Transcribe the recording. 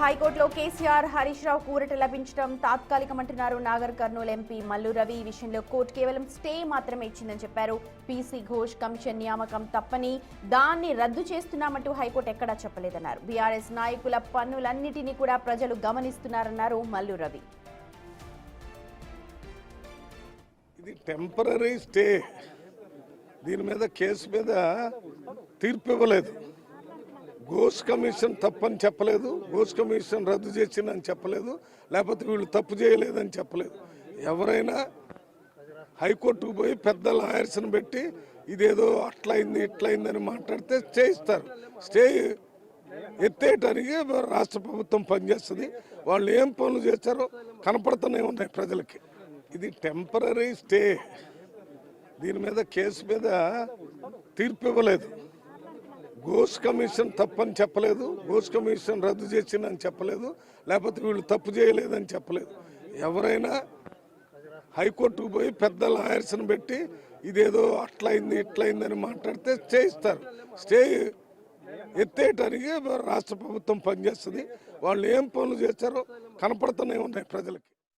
హైకోర్టులో కేసీఆర్ హరీష్ రావు ఊరట లభించడం తాత్కాలికమంటున్నారు నాగర్ కర్నూలు ఎంపీ మల్లు రవి. ఈ విషయంలో కోర్టు కేవలం స్టే మాత్రమే ఇచ్చిందని చెప్పారు. పీసీ ఘోష్ కమిషన్ నియామకం తప్పని, దాన్ని రద్దు చేస్తున్నామంటూ హైకోర్టు ఎక్కడా చెప్పలేదన్నారు. బీఆర్ఎస్ నాయకుల పన్నులన్నిటినీ కూడా ప్రజలు గమనిస్తున్నారన్నారు మల్లు రవి. ఇది టెంపరరీ స్టే, దీని మీద కేసు మీద తీర్పు ఇవ్వలేదు. ఘోష్ కమిషన్ తప్పని చెప్పలేదు, ఘోష్ కమిషన్ రద్దు చేసిందని చెప్పలేదు, లేకపోతే వీళ్ళు తప్పు చేయలేదని చెప్పలేదు. ఎవరైనా హైకోర్టుకు పోయి పెద్ద లాయర్స్ని పెట్టి ఇదేదో అట్లయింది ఇట్లయిందని మాట్లాడితే స్టే ఇస్తారు. స్టే ఎత్తేయటానికి రాష్ట్ర ప్రభుత్వం పనిచేస్తుంది. వాళ్ళు ఏం పనులు చేస్తారో కనపడుతూనే ఉన్నాయి ప్రజలకి. ఇది టెంపరరీ స్టే, దీని మీద కేసు మీద తీర్పు ఇవ్వలేదు. ఘోష్ కమిషన్ తప్పని చెప్పలేదు, ఘోష్ కమిషన్ రద్దు చేసిందని చెప్పలేదు, లేకపోతే వీళ్ళు తప్పు చేయలేదని చెప్పలేదు. ఎవరైనా హైకోర్టుకు పోయి పెద్ద లాయర్స్ని పెట్టి ఇదేదో అట్లయింది ఇట్లయిందని మాట్లాడితే స్టే ఇస్తారు. స్టే ఎత్తేయటానికి రాష్ట్ర ప్రభుత్వం పనిచేస్తుంది. వాళ్ళు ఏం పనులు చేస్తారో కనపడుతూనే ఉన్నాయి ప్రజలకి.